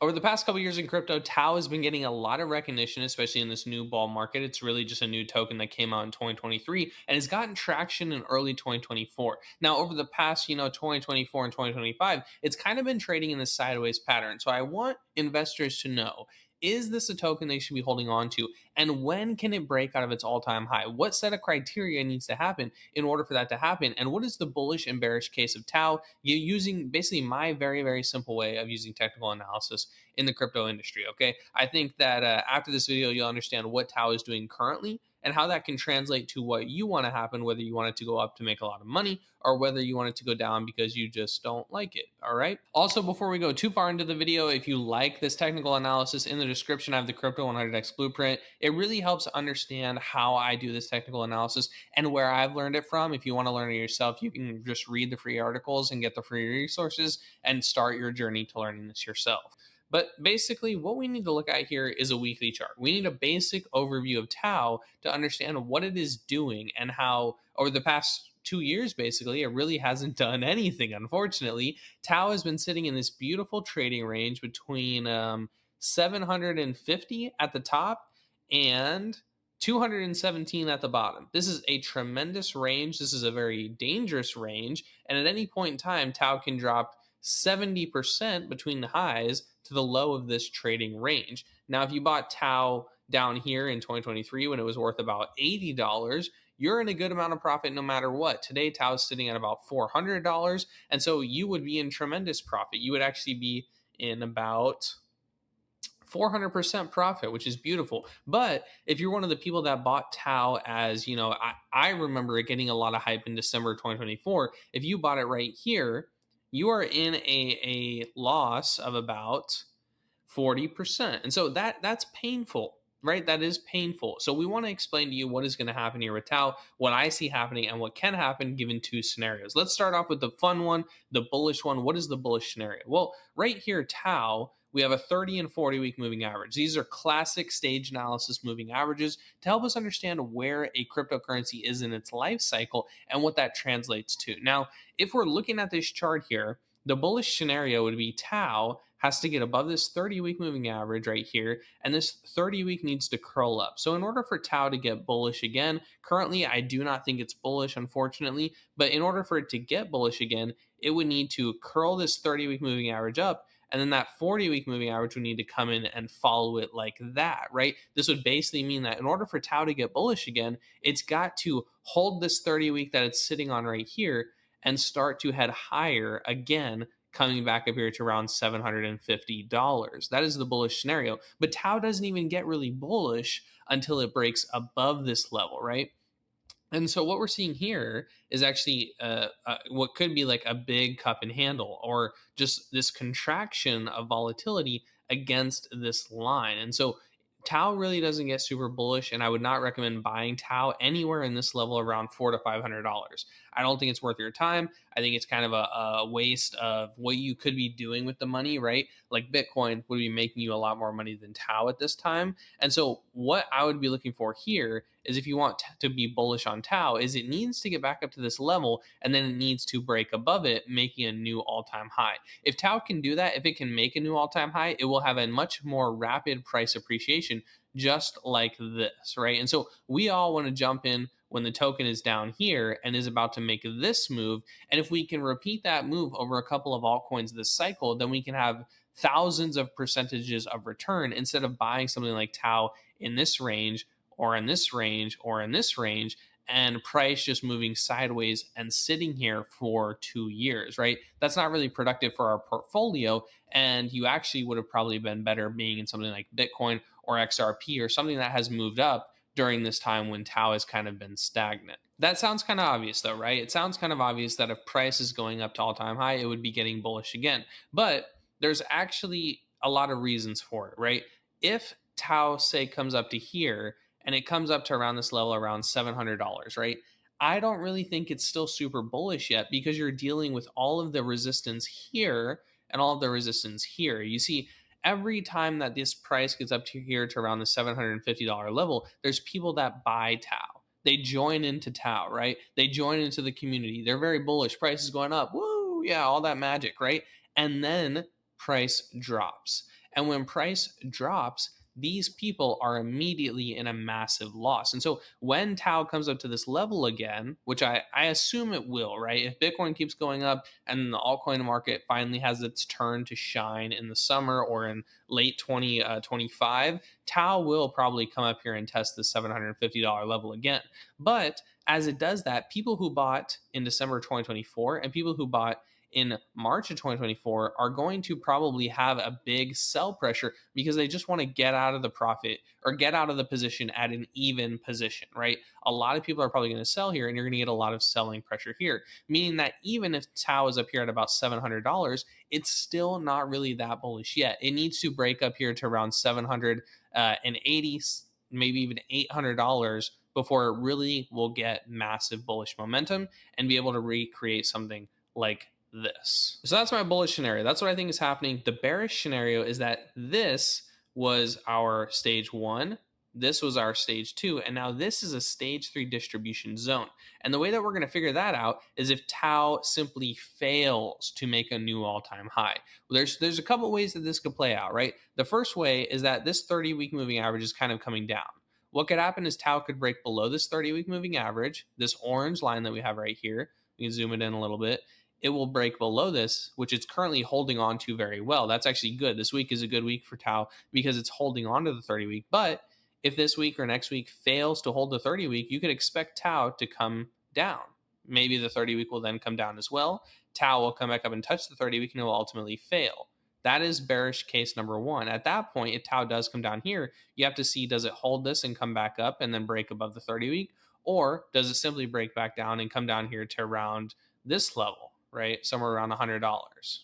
Over the past couple years in crypto, TAO has been getting a lot of recognition, especially in this new bull market. It's really just a new token that came out in 2023 and has gotten traction in early 2024. Now, over the past, 2024 and 2025, it's kind of been trading in this sideways pattern. So I want investors to know, is this a token they should be holding on to? And when can it break out of its all-time high? What set of criteria needs to happen in order for that to happen? And what is the bullish and bearish case of TAO? You using basically my very, very simple way of using technical analysis in the crypto industry. Okay. I think that after this video, you'll understand what TAO is doing currently and how that can translate to what you want to happen, whether you want it to go up to make a lot of money or whether you want it to go down because you just don't like it. All right. Also, before we go too far into the video, if you like this technical analysis, in the description, I have the Crypto 100x Blueprint. It really helps understand how I do this technical analysis and where I've learned it from. If you want to learn it yourself, you can just read the free articles and get the free resources and start your journey to learning this yourself. But basically, what we need to look at here is a weekly chart. We need a basic overview of TAO to understand what it is doing and how, over the past 2 years, basically, it really hasn't done anything, unfortunately. TAO has been sitting in this beautiful trading range between 750 at the top and 217 at the bottom. This is a tremendous range. This is a very dangerous range. And at any point in time, TAO can drop 70% between the highs to the low of this trading range. Now, if you bought TAO down here in 2023 when it was worth about $80, you're in a good amount of profit no matter what. Today, TAO is sitting at about $400. And so you would be in tremendous profit. You would actually be in about 400% profit, which is beautiful. But if you're one of the people that bought TAO as, I remember it getting a lot of hype in December 2024. If you bought it right here, you are in a loss of about 40%. And so that's painful, right? That is painful. So we want to explain to you what is going to happen here with TAO, what I see happening, and what can happen given two scenarios. Let's start off with the fun one, the bullish one. What is the bullish scenario? Well, right here, TAO, we have a 30 and 40 week moving average. These are classic stage analysis moving averages to help us understand where a cryptocurrency is in its life cycle and what that translates to. Now, if we're looking at this chart here, the bullish scenario would be TAO has to get above this 30-week moving average right here, and this 30-week needs to curl up. So in order for TAO to get bullish again, currently I do not think it's bullish, unfortunately, but in order for it to get bullish again, it would need to curl this 30-week moving average up, and then that 40-week moving average would need to come in and follow it like that, right? This would basically mean that in order for TAO to get bullish again, it's got to hold this 30-week that it's sitting on right here and start to head higher again, coming back up here to around $750. That is the bullish scenario. But TAO doesn't even get really bullish until it breaks above this level, right? And so what we're seeing here is actually what could be like a big cup and handle or just this contraction of volatility against this line. And so TAO really doesn't get super bullish, and I would not recommend buying TAO anywhere in this level around $400 to $500. I don't think it's worth your time. I think it's kind of a waste of what you could be doing with the money, right? Like Bitcoin would be making you a lot more money than TAO at this time. And so what I would be looking for here is, if you want to be bullish on TAO, is it needs to get back up to this level and then it needs to break above it, making a new all-time high. If TAO can do that, if it can make a new all-time high, it will have a much more rapid price appreciation, just like this, right? And so we all want to jump in when the token is down here and is about to make this move. And if we can repeat that move over a couple of altcoins this cycle, then we can have thousands of percentages of return instead of buying something like TAO in this range or in this range or in this range, and price just moving sideways and sitting here for 2 years, right? That's not really productive for our portfolio. And you actually would have probably been better being in something like Bitcoin or XRP or something that has moved up during this time when TAO has kind of been stagnant. That sounds kind of obvious though, right? It sounds kind of obvious that if price is going up to all-time high, it would be getting bullish again. But there's actually a lot of reasons for it, right? If TAO, say, comes up to here and it comes up to around this level, around $700, right? I don't really think it's still super bullish yet because you're dealing with all of the resistance here and all of the resistance here. You see, every time that this price gets up to here to around the $750 level, there's people that buy TAO. They join into TAO, right? They join into the community. They're very bullish. Price is going up. Woo, yeah, all that magic, right? And then price drops. And when price drops, these people are immediately in a massive loss. And so when Tau comes up to this level again, which I assume it will, right? If Bitcoin keeps going up and the altcoin market finally has its turn to shine in the summer or in late 2025, Tau will probably come up here and test the $750 level again. But as it does that, people who bought in December 2024 and people who bought in March of 2024 are going to probably have a big sell pressure because they just want to get out of the profit or get out of the position at an even position, right? A lot of people are probably going to sell here and you're going to get a lot of selling pressure here, meaning that even if Tau is up here at about $700, it's still not really that bullish yet. It needs to break up here to around 780, maybe even $800 before it really will get massive bullish momentum and be able to recreate something like this. So that's my bullish scenario. That's what I think is happening. The bearish scenario is that this was our stage one, this was our stage two, and now this is a stage three distribution zone. And the way that we're going to figure that out is if Tau simply fails to make a new all-time high. Well, there's a couple ways that this could play out, right? The first way is that this 30-week moving average is kind of coming down. What could happen is Tau could break below this 30-week moving average, this orange line that we have right here. We can zoom it in a little bit. It will break below this, which it's currently holding on to very well. That's actually good. This week is a good week for Tau because it's holding on to the 30 week. But if this week or next week fails to hold the 30 week, you could expect Tau to come down. Maybe the 30 week will then come down as well. Tau will come back up and touch the 30 week and it will ultimately fail. That is bearish case number one. At that point, if Tau does come down here, you have to see, does it hold this and come back up and then break above the 30 week? Or does it simply break back down and come down here to around this level, right? Somewhere around $100.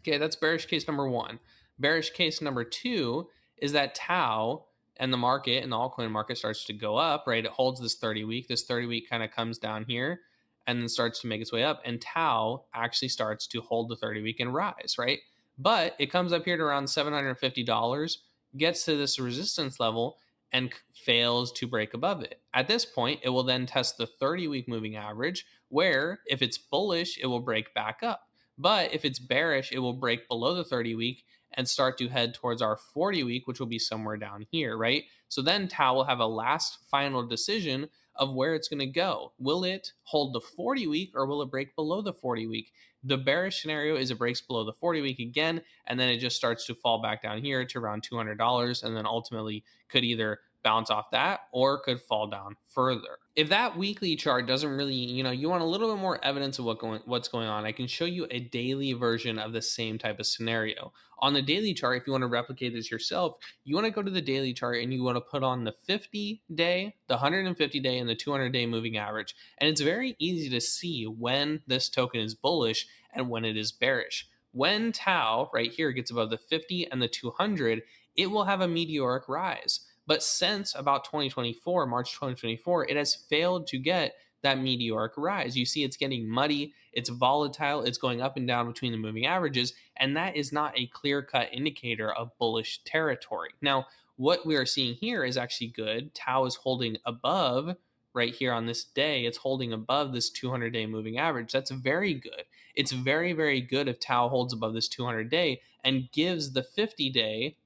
Okay, that's bearish case number one. Bearish case number two is that Tau and the market and the altcoin market starts to go up, right? It holds this 30 week. This 30 week kind of comes down here and then starts to make its way up. And Tau actually starts to hold the 30 week and rise, right? But it comes up here to around $750, gets to this resistance level and fails to break above it. At this point, it will then test the 30-week moving average, where if it's bullish, it will break back up. But if it's bearish, it will break below the 30-week and start to head towards our 40-week, which will be somewhere down here, right? So then Tau will have a last final decision of where it's going to go. Will it hold the 40-week or will it break below the 40-week? The bearish scenario is it breaks below the 40-week again, and then it just starts to fall back down here to around $200, and then ultimately could either bounce off that or could fall down further. If that weekly chart doesn't really, you want a little bit more evidence of what's going on, I can show you a daily version of the same type of scenario. On the daily chart, if you want to replicate this yourself, you want to go to the daily chart and you want to put on the 50-day, the 150-day, and the 200-day moving average. And it's very easy to see when this token is bullish and when it is bearish. When Tau right here gets above the 50 and the 200, it will have a meteoric rise. But since about 2024, March 2024, it has failed to get that meteoric rise. You see it's getting muddy, it's volatile, it's going up and down between the moving averages, and that is not a clear-cut indicator of bullish territory. Now, what we are seeing here is actually good. Tau is holding above right here on this day. It's holding above this 200-day moving average. That's very good. It's very, very good if Tau holds above this 200-day and gives the 50-day,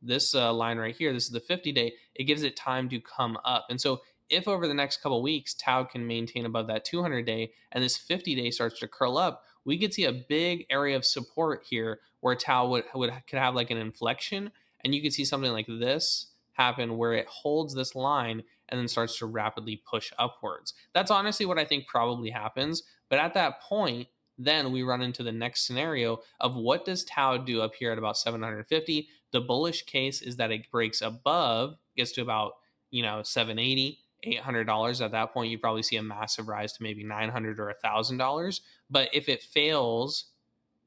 this line right here, this is the 50-day, it gives it time to come up. And so if over the next couple weeks Tau can maintain above that 200-day and this 50-day starts to curl up, we could see a big area of support here where Tau could have like an inflection, and you could see something like this happen where it holds this line and then starts to rapidly push upwards. That's honestly what I think probably happens. But at that point, then we run into the next scenario of what does Tau do up here at about 750. The bullish case is that it breaks above, gets to about 780, $800. At that point, you probably see a massive rise to maybe $900 or $1,000. But if it fails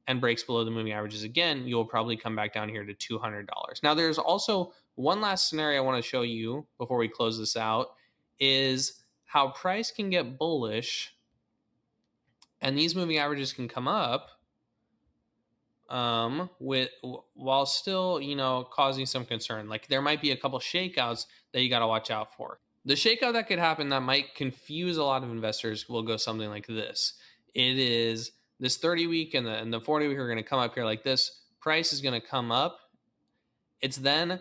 and breaks below the moving averages again, you'll probably come back down here to $200. Now, there's also one last scenario I want to show you before we close this out, is how price can get bullish and these moving averages can come up while still causing some concern. Like there might be a couple shakeouts that you got to watch out for. The shakeout that could happen that might confuse a lot of investors will go something like this. It is this 30 week and the 40 week are going to come up here like this. Price is going to come up It's then,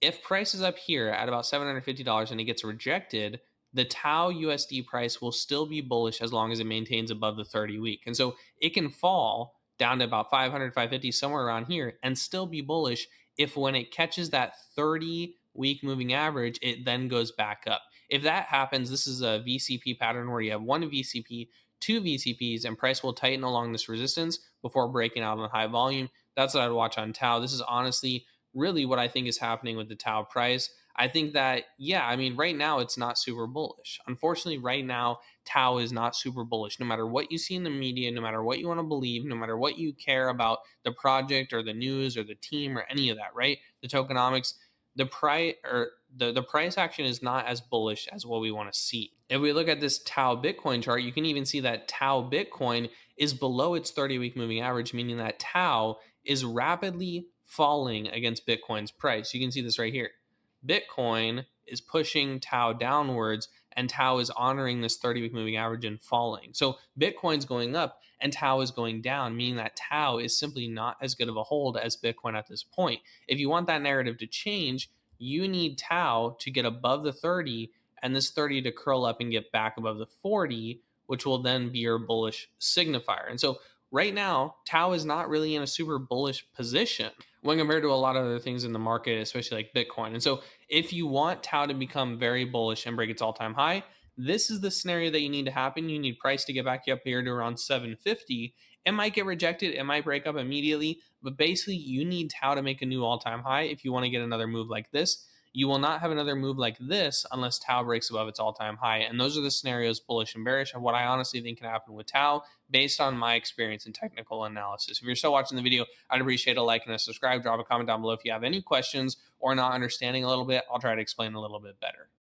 if price is up here at about $750 and it gets rejected, the Tau USD price will still be bullish as long as it maintains above the 30 week. And so it can fall down to about 500, 550, somewhere around here, and still be bullish if when it catches that 30-week moving average, it then goes back up. If that happens, this is a VCP pattern where you have one VCP, two VCPs, and price will tighten along this resistance before breaking out on high volume. That's what I'd watch on Tau. This is honestly really what I think is happening with the Tau price. I think that, yeah, I mean, right now it's not super bullish. Unfortunately, right now, Tau is not super bullish. No matter what you see in the media, no matter what you want to believe, no matter what you care about the project or the news or the team or any of that, right? The tokenomics, the price or the price action is not as bullish as what we want to see. If we look at this Tau Bitcoin chart, you can even see that Tau Bitcoin is below its 30-week moving average, meaning that Tau is rapidly falling against Bitcoin's price. You can see this right here. Bitcoin is pushing Tau downwards, and Tau is honoring this 30-week moving average and falling. So Bitcoin's going up and Tau is going down, meaning that Tau is simply not as good of a hold as Bitcoin at this point. If you want that narrative to change, you need Tau to get above the 30 and this 30 to curl up and get back above the 40, which will then be your bullish signifier. And so right now, Tau is not really in a super bullish position when compared to a lot of other things in the market, especially like Bitcoin. And so if you want Tau to become very bullish and break its all-time high, this is the scenario that you need to happen. You need price to get back up here to around 750. It might get rejected. It might break up immediately. But basically, you need Tau to make a new all-time high if you want to get another move like this. You will not have another move like this unless Tau breaks above its all-time high. And those are the scenarios, bullish and bearish, of what I honestly think can happen with Tau based on my experience and technical analysis. If you're still watching the video, I'd appreciate a like and a subscribe. Drop a comment down below if you have any questions or not understanding a little bit. I'll try to explain a little bit better.